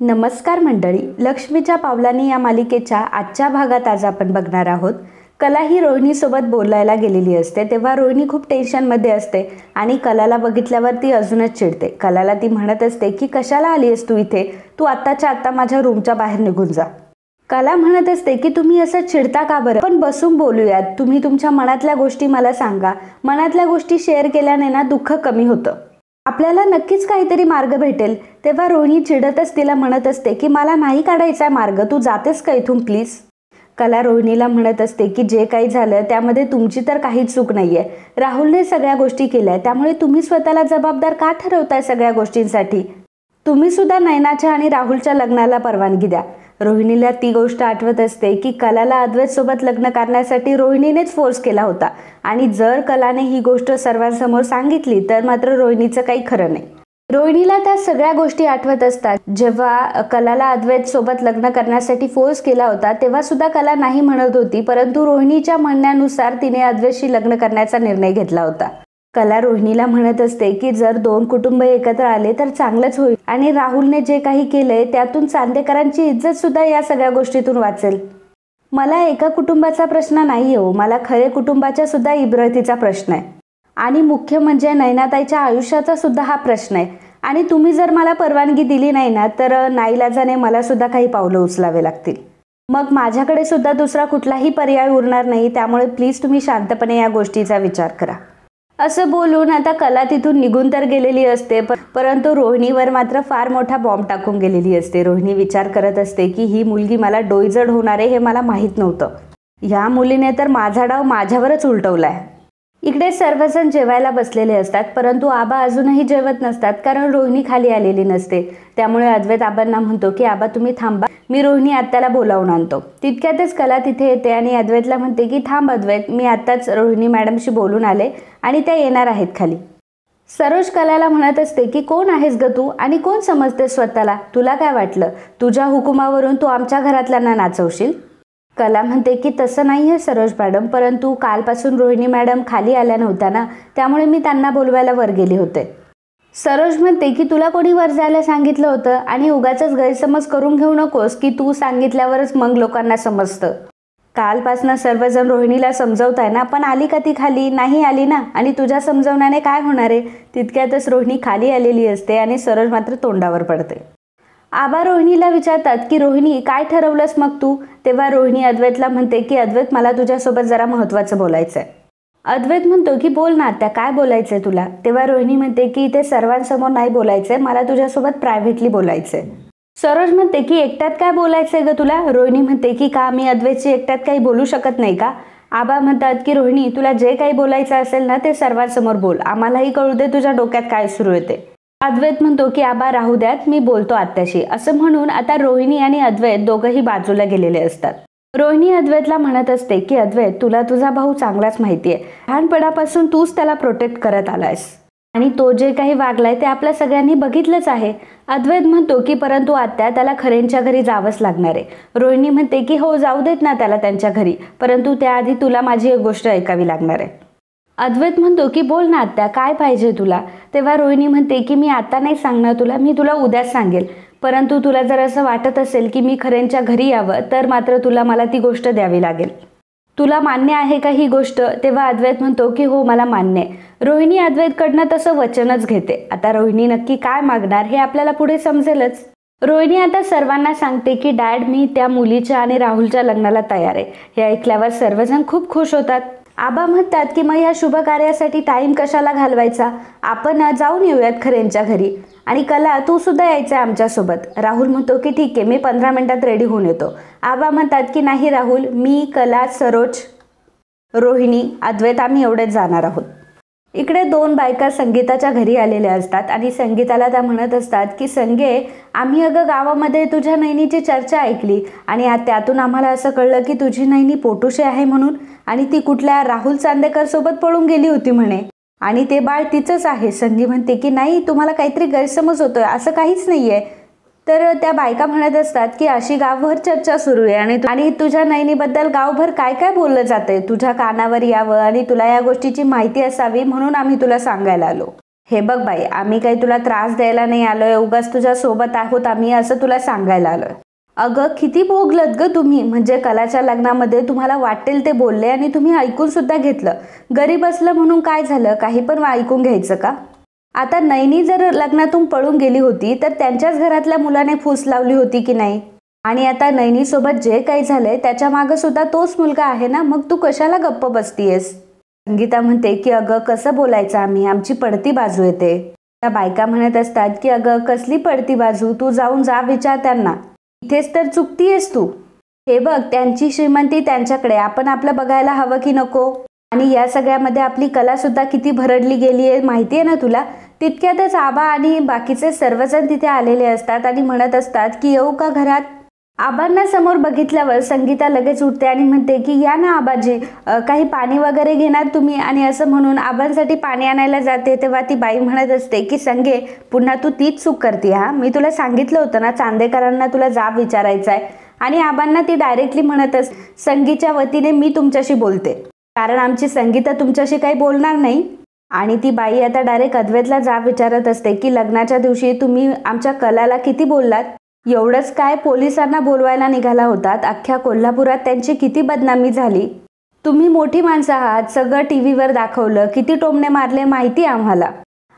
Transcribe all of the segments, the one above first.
नमस्कार मंडळी, लक्ष्मीच्या पावलांनी या मालिकेच्या आजच्या भागात आज आपण बघणार आहोत. कला ही रोहिणीसोबत बोलायला गेलेली असते तेव्हा रोहिणी खूप टेन्शनमध्ये असते आणि कलाला बघितल्यावर ती अजूनच चिडते. कलाला ती म्हणत असते की कशाला आली आहेस तू इथे, तू आत्ताच्या आत्ता माझ्या रूमच्या बाहेर निघून जा. कला म्हणत असते की तुम्ही असं चिडता का बरं, पण बसून बोलूयात, तुम्ही तुमच्या मनातल्या गोष्टी मला सांगा. मनातल्या गोष्टी शेअर केल्याने ना दुःख कमी होतं, आपल्याला नक्कीच काहीतरी मार्ग भेटेल. तेव्हा रोहिणी चिडतच तिला म्हणत असते की मला नाही काढायचा मार्ग, तू जातेस का इथून प्लीज. कला रोहिणीला म्हणत असते की जे काही झालं त्यामध्ये तुमची तर काहीच चूक नाहीये. राहुलने सगळ्या गोष्टी केल्या, त्यामुळे तुम्ही स्वतःला जबाबदार का ठरवताय सगळ्या गोष्टींसाठी. तुम्ही सुद्धा नयनाच्या आणि राहुलच्या लग्नाला परवानगी द्या. रोहिणीला ती गोष्ट आठवत असते की कलाला अद्वैत सोबत लग्न करण्यासाठी रोहिणीनेच फोर्स केला होता आणि जर कलाने ही गोष्ट सर्वांसमोर सांगितली तर मात्र रोहिणीचं काही खरं नाही. रोहिणीला त्या सगळ्या गोष्टी आठवत असतात. जेव्हा कलाला अद्वैत सोबत लग्न करण्यासाठी फोर्स केला होता तेव्हा सुद्धा कला नाही म्हणत होती, परंतु रोहिणीच्या म्हणण्यानुसार तिने अद्वैतशी लग्न करण्याचा निर्णय घेतला होता. कला रोहिणीला म्हणत असते की जर दोन कुटुंब एकत्र आले तर चांगलंच होईल आणि राहुलने जे काही केलंय त्यातून चांदेकरांची इज्जत सुद्धा या सगळ्या गोष्टीतून वाचेल. मला एका कुटुंबाचा प्रश्न नाही हो, मला खरे कुटुंबाच्या सुद्धा इब्रतीचा प्रश्न आहे आणि मुख्य म्हणजे नयनाताईच्या आयुष्याचा सुद्धा हा प्रश्न आहे. आणि तुम्ही जर मला परवानगी दिली नाही ना तर नाईलाजाने मला सुद्धा काही पावलं उचलावे लागतील. मग माझ्याकडे सुद्धा दुसरा कुठलाही पर्याय उरणार नाही, त्यामुळे प्लीज तुम्ही शांतपणे या गोष्टीचा विचार करा. असं बोलून आता कला तिथून निघून तर गेलेली असते, परंतु रोहिणीवर मात्र फार मोठा बॉम्ब टाकून गेलेली असते. रोहिणी विचार करत असते की ही मुलगी मला डोईजड होणार आहे हे मला माहीत नव्हतं. ह्या मुलीने तर माझा डाव माझ्यावरच उलटवलाय. इकडे सर्वजण जेवायला बसलेले असतात, परंतु आबा अजूनही जेवत नसतात कारण रोहिणी खाली आलेली नसते. त्यामुळे अद्वैत आबांना म्हणतो की आबा तुम्ही थांबा, मी रोहिणी आत्याला बोलावून आणतो. तितक्यातच कला तिथे येते आणि अद्वैतला म्हणते की थांब अद्वैत, मी आत्ताच रोहिणी मॅडमशी बोलून आले आणि त्या येणार आहेत खाली. सरोज कलाला म्हणत असते की कोण आहेस ग तू आणि कोण समजते स्वतःला, तुला काय वाटलं तुझ्या हुकुमावरून तू आमच्या घरातल्यांना नाचवशील. कला म्हणते की तसं नाही आहे सरोज मॅडम, परंतु कालपासून रोहिणी मॅडम खाली आल्या नव्हत्या ना, त्यामुळे मी त्यांना बोलवायला वर गेले होते. सरोज म्हणते की तुला कोणी वर जायला सांगितलं होतं आणि उगाचच गैरसमज करून घेऊ नकोस की तू सांगितल्यावरच मग लोकांना समजतं. कालपासनं सर्वजण रोहिणीला समजवताय ना, पण आली का ती खाली, नाही आली ना, आणि तुझ्या समजवण्याने काय होणार आहे. तितक्यातच रोहिणी खाली आलेली असते आणि सरोज मात्र तोंडावर पडते. आबा रोहिणीला विचारतात की रोहिणी काय ठरवलंस मग तू. तेव्हा रोहिणी अद्वैतला म्हणते की अद्वैत मला तुझ्यासोबत जरा महत्त्वाचं बोलायचं आहे. अद्वैत म्हणतो की बोल ना आत्या, काय बोलायचंय तुला. तेव्हा रोहिणी म्हणते की इथे सर्वांसमोर नाही बोलायचंय, मला तुझ्यासोबत प्रायव्हेटली बोलायचंय. सरोज म्हणते की एकट्यात काय बोलायचंय ग तुला. रोहिणी म्हणते की का मी अद्वैतशी एकट्यात काही बोलू शकत नाही का. आबा म्हणतात की रोहिणी तुला जे काही बोलायचं असेल ना ते सर्वांसमोर बोल, आम्हालाही कळू दे तुझ्या डोक्यात काय सुरू येते. अद्वैत म्हणतो की आबा राहू द्यात, मी बोलतो आत्याशी. असं म्हणून आता रोहिणी आणि अद्वैत दोघंही बाजूला गेलेले असतात. रोहिणी अद्वैतला म्हणत असते की अद्वैत तुला तुझा भाऊ चांगलाच माहितीये, लहानपणापासून तूच त्याला प्रोटेक्ट करत आलायस आणि तो जे काही वागलाय ते आपल्या सगळ्यांनी बघितलंच आहे. अद्वैत म्हणतो की परंतु आत्या त्याला खरेंच्या घरी जावंच लागणार आहे. रोहिणी म्हणते की हो जाऊ देत ना त्याला त्यांच्या घरी, परंतु त्याआधी तुला माझी एक गोष्ट ऐकावी लागणार आहे. अद्वैत म्हणतो की बोल ना आत्या, काय पाहिजे तुला. तेव्हा रोहिणी म्हणते की मी आता नाही सांगणार तुला, मी तुला उद्याच सांगेल, परंतु तुला जर असं वाटत असेल की मी खरेंच्या घरी यावं तर मात्र तुला मला ती गोष्ट द्यावी लागेल. तुला मान्य आहे का ही गोष्ट. तेव्हा अद्वैत म्हणतो की हो मला मान्य आहे. रोहिणी अद्वैतकडनं तसं वचनच घेते. आता रोहिणी नक्की काय मागणार हे आपल्याला पुढे समजेलच. रोहिणी आता सर्वांना सांगते की डॅड मी त्या मुलीच्या आणि राहुलच्या लग्नाला तयार आहे. हे ऐकल्यावर सर्वजण खूप खुश होतात. आबा म्हणतात की मग या शुभ कार्यासाठी टाइम कशाला घालवायचा, आपण जाऊन येऊयात खरेंच्या घरी. आणि कला तू सुद्धा यायचं आहे आमच्यासोबत. राहुल म्हणतो की ठीक आहे, मी 15 मिनिटात रेडी होऊन येतो. आबा म्हणतात की नाही राहुल, मी कला सरोज रोहिणी अद्वैत आम्ही एवढेच जाणार आहोत. इकडे दोन बायका संगीताच्या घरी आलेल्या असतात आणि संगीताला त्या म्हणत असतात की संगे आम्ही अगं गावामध्ये तुझ्या नैनीची चर्चा ऐकली आणि त्यातून आम्हाला असं कळलं की तुझी नैनी पोटुशी आहे म्हणून, आणि ती कुठल्या राहुल चांदेकर सोबत पळून गेली होती म्हणे आणि ते बाळ तिचंच आहे. संगी म्हणते की नाही तुम्हाला काहीतरी गैरसमज होतोय, असं काहीच नाहीये. तर त्या बायका म्हणत असतात की अशी गावभर चर्चा सुरू आहे आणि तुझ्या नैनीबद्दल गावभर काय काय बोललं जातंय, तुझ्या कानावर यावं आणि तुला या गोष्टीची माहिती असावी म्हणून आम्ही तुला सांगायला आलो. हे बघ बाई, आम्ही काही तुला त्रास द्यायला नाही आलोय, उगाच तुझ्या सोबत आहोत आम्ही असं तुला सांगायला आलोय. अगं किती भोगलत ग तुम्ही, म्हणजे कलाच्या लग्नामध्ये तुम्हाला वाटेल ते बोलले आणि तुम्ही ऐकून सुद्धा घेतलं. गरीब असलं म्हणून काय झालं, काही पण ऐकून घ्यायचं का? आता नैनी जर लग्नातून पळून गेली होती तर त्यांच्याच घरातल्या मुलाने फूस लावली होती की नाही? आणि आता नैनीसोबत जे काही झालंय त्याच्या मागं सुद्धा तोच मुलगा आहे ना, मग तू कशाला गप्प बसतीयस? संगीता म्हणते की अगं कसं बोलायचं आम्ही, आमची पडती बाजू येते. त्या बायका म्हणत असतात की अगं कसली पडती बाजू, तू जाऊन जा विचार त्यांना, इथेच तर चुकतीयस तू. हे बघ, त्यांची श्रीमंती त्यांच्याकडे, आपण आपलं बघायला हवं की नको? आणि या सगळ्यामध्ये आपली कला सुद्धा किती भरडली गेली आहे माहिती आहे ना तुला? तितक्यातच आबा आणि बाकीचे सर्वजण तिथे आलेले असतात आणि म्हणत असतात की येऊ का घरात? आबांना समोर बघितल्यावर संगीता लगेच उठते आणि म्हणते की या ना आबाजी, काही पाणी वगैरे घेणार तुम्ही? आणि असं म्हणून आबांसाठी पाणी आणायला जाते तेव्हा ती बाई म्हणत असते की संगे, पुन्हा तू तीच चूक करते. हा, मी तुला सांगितलं होतं ना चांदेकरांना तुला जाब विचारायचा आहे. आणि आबांना ती डायरेक्टली म्हणत असते, संगीच्या वतीने मी तुमच्याशी बोलते, कारण आमची संगीता तुमच्याशी काही बोलणार नाही. आणि ती बाई आता डायरेक्ट अद्वैतला जाब विचारत असते की लग्नाच्या दिवशी तुम्ही आमच्या कलाला किती बोललात? एवढंच काय, पोलिसांना बोलवायला निघाला होतात, अख्ख्या कोल्हापुरात त्यांची किती बदनामी झाली. तुम्ही मोठी माणसं आहात, सगळं टीव्हीवर दाखवलं, किती टोमणे मारले माहिती आम्हाला.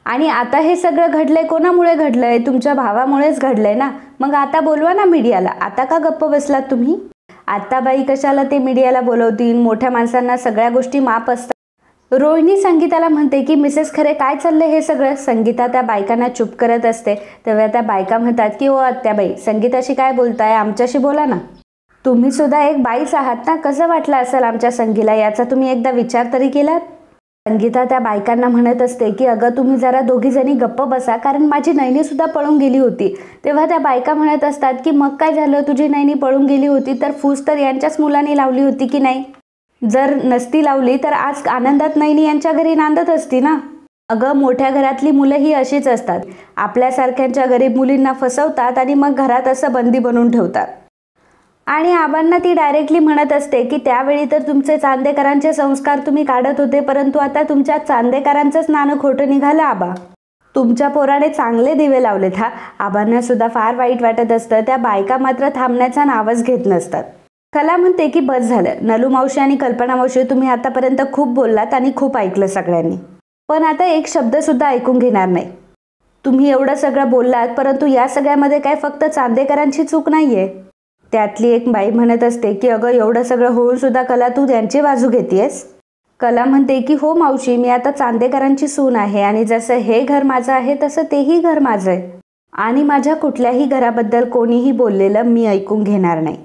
आणि आता हे सगळं घडलंय कोणामुळे घडलंय? तुमच्या भावामुळेच घडलंय ना. मग आता बोलवा ना मीडियाला, आता का गप्प बसलात तुम्ही? आता बाई कशाला ते मीडियाला बोलवतील, मोठ्या माणसांना सगळ्या गोष्टी माप असतात. रोहिणी संगीताला म्हणते की मिसेस खरे काय चाललंय हे सगळं? संगीता त्या बायकांना चूप करत असते तेव्हा त्या बायका म्हणतात की ओ आत्याबाई, संगीताशी काय बोलताय, आमच्याशी बोला ना. तुम्ही सुद्धा एक बाईच आहात ना, कसं वाटलं असेल आमच्या संगीला, याचा तुम्ही एकदा विचार तरी केलात? संगीता त्या बायकांना म्हणत असते की अगं तुम्ही जरा दोघी जणी गप्प बसा, कारण माझी नैनी सुद्धा पळून गेली होती. तेव्हा त्या बायका म्हणत असतात की मग काय झालं, तुझी नैनी पळून गेली होती तर फूस तर यांच्याच मुलांनी लावली होती की नाही? जर नसती लावली तर आज आनंदात नैनी यांच्या घरी नांदत असती ना. अगं मोठ्या घरातली मुलं ही अशीच असतात, आपल्यासारख्यांच्या गरीब मुलींना फसवतात आणि मग घरात असं बंदी बनवून ठेवतात. आणि आबांना ती डायरेक्टली म्हणत असते की त्यावेळी तर तुमचे चांदेकरांचे संस्कार तुम्ही काढत होते, परंतु आता तुमच्या चांदेकरांचंच नाणं खोटं निघालं आबा. तुमच्या पोराने चांगले दिवे लावलेत. हा, आबांना सुद्धा फार वाईट वाटत असतं. त्या बायका मात्र थांबण्याचा नावच घेत नसतात. कला म्हणते की बस झालं, नलू मावशी आणि कल्पना मावशी तुम्ही आतापर्यंत खूप बोललात आणि खूप ऐकलं सगळ्यांनी, पण आता एक शब्द सुद्धा ऐकून घेणार नाही. तुम्ही एवढं सगळं बोललात, परंतु या सगळ्यामध्ये काय फक्त चांदेकरांची चूक नाहीये. त्यातली एक बाई म्हणत असते की अगं एवढं सगळं होऊन सुद्धा कला तू त्यांची बाजू घेतेयस? कला म्हणते की हो मावशी, मी आता चांदेकरांची सून आहे आणि जसं हे घर माझं आहे तसं तेही घर माझं आहे. आणि माझ्या कुठल्याही घराबद्दल कोणीही बोललेलं मी ऐकून घेणार नाही.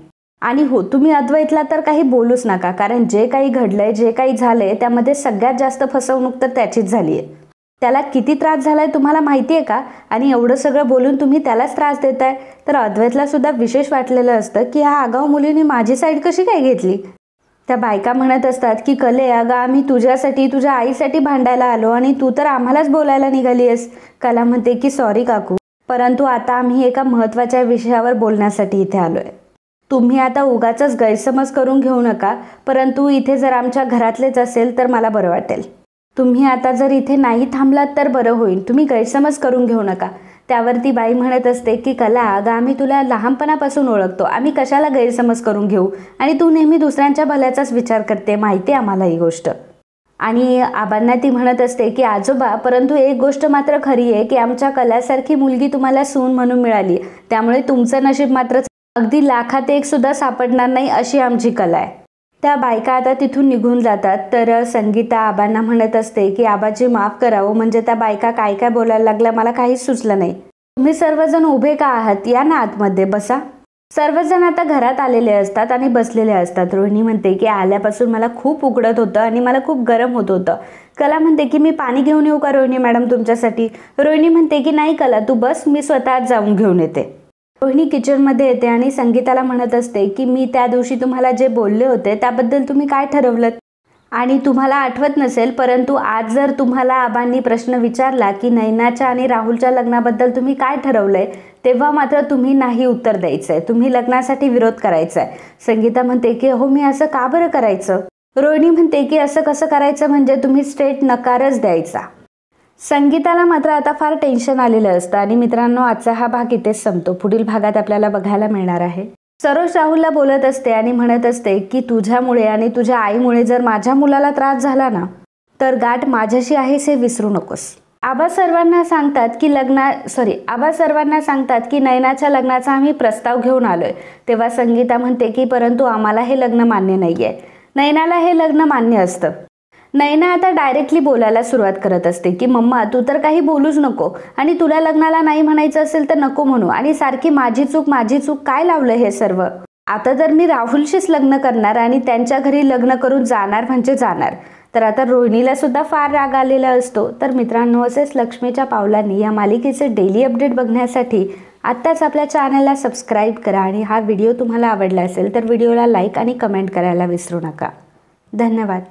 आणि हो, तुम्ही अद्वैतला तर काही बोलूच नका, कारण जे काही घडलंय, जे काही झालंय त्यामध्ये सगळ्यात जास्त फसवणूक तर त्याचीच झाली आहे. त्याला किती त्रास झालाय तुम्हाला माहिती आहे का? आणि एवढं सगळं बोलून तुम्ही त्यालाच त्रास देताय. तर अद्वैतला सुद्धा विशेष वाटलेलं असतं की ह्या आगाऊ मुलीने माझी साईड कशी काय घेतली. त्या बायका म्हणत असतात की कले, अगं आम्ही तुझ्यासाठी, तुझ्या आईसाठी भांडायला आलो आणि तू तर आम्हालाच बोलायला निघाली आहेस. कला म्हणते की सॉरी काकू, परंतु आता आम्ही एका महत्त्वाच्या विषयावर बोलण्यासाठी इथे आलोय. तुम्ही आता उगाचच गैरसमज करून घेऊ नका, परंतु इथे जर आमच्या घरातलेच असेल तर मला बरं वाटेल. तुम्ही आता जर इथे नाही थांबलात तर बरं होईल, तुम्ही गैरसमज करून घेऊ नका. त्यावरती बाई म्हणत असते की कला, अगं आम्ही तुला लहानपणापासून ओळखतो, आम्ही कशाला गैरसमज करून घेऊ, आणि तू नेहमी दुसऱ्यांच्या भल्याचाच विचार करते, माहिती आहे आम्हाला ही गोष्ट. आणि आबांना ती म्हणत असते की आजोबा, परंतु एक गोष्ट मात्र खरी आहे की आमच्या कलासारखी मुलगी तुम्हाला सून म्हणून मिळाली, त्यामुळे तुमचं नशीब मात्र अगदी लाखात एक सुद्धा सापडणार नाही अशी आमची कला आहे. त्या बायका आता तिथून निघून जातात. तर संगीता आबांना म्हणत असते की आबाजी माफ करावं, म्हणजे त्या बायका काय काय बोलायला लागल्या मला काहीच सुचलं नाही. तुम्ही सर्वजण उभे का आहात, या ना आतमध्ये बसा. सर्वजण आता घरात आलेले असतात आणि बसलेले असतात. रोहिणी म्हणते की आल्यापासून मला खूप उकडत होतं आणि मला खूप गरम होत होतं. कला म्हणते की मी पाणी घेऊन येऊ का रोहिणी मॅडम तुमच्यासाठी? रोहिणी म्हणते की नाही कला, तू बस, मी स्वतःच जाऊन घेऊन येते. रोहिणी किचनमध्ये येते आणि संगीताला म्हणत असते की मी त्या दिवशी तुम्हाला जे बोलले होते त्याबद्दल तुम्ही काय ठरवलं? आणि तुम्हाला आठवत नसेल, परंतु आज जर तुम्हाला आबांनी प्रश्न विचारला की नैनाच्या आणि राहुलच्या लग्नाबद्दल तुम्ही काय ठरवलंय, तेव्हा मात्र तुम्ही नाही उत्तर द्यायचंय, तुम्ही लग्नासाठी विरोध करायचा आहे. संगीता म्हणते की हो, मी असं का बरं करायचं? रोहिणी म्हणते की असं कसं करायचं, म्हणजे तुम्ही स्ट्रेट नकारच द्यायचा. संगीताला मात्र आता फार टेन्शन आलेलं असतं आणि मित्रांनो, आजचा हा भाग इथेच संपतो. पुढील भागात आपल्याला बघायला मिळणार आहे. सरोज राहुलला बोलत असते आणि म्हणत असते की तुझ्यामुळे आणि तुझ्या आईमुळे जर माझ्या मुलाला त्रास झाला ना, तर गाठ माझ्याशी आहेस हे विसरू नकोस. आबा सर्वांना सांगतात की नयनाच्या लग्नाचा आम्ही प्रस्ताव घेऊन आलोय. तेव्हा संगीता म्हणते की परंतु आम्हाला हे लग्न मान्य नाहीये. नयनाला हे लग्न मान्य असतं. नयना आता डायरेक्टली बोलायला सुरुवात करत असते की मम्मा, तू तर काही बोलूच नको आणि तुला लग्नाला नाही म्हणायचं असेल तर नको म्हणू आणि सारखी माझी चूक काय लावलं हे सर्व. आता तर मी राहुलशीच लग्न करणार आणि त्यांच्या घरी लग्न करून जाणार म्हणजे जाणार. तर आता रोहिणीला सुद्धा फार राग आलेला असतो. तर मित्रांनो, असेच लक्ष्मीच्या पावलांनी या मालिकेचे डेली अपडेट बघण्यासाठी आत्ताच आपल्या चॅनलला सबस्क्राईब करा आणि हा व्हिडिओ तुम्हाला आवडला असेल तर व्हिडिओला लाईक आणि कमेंट करायला विसरू नका. धन्यवाद.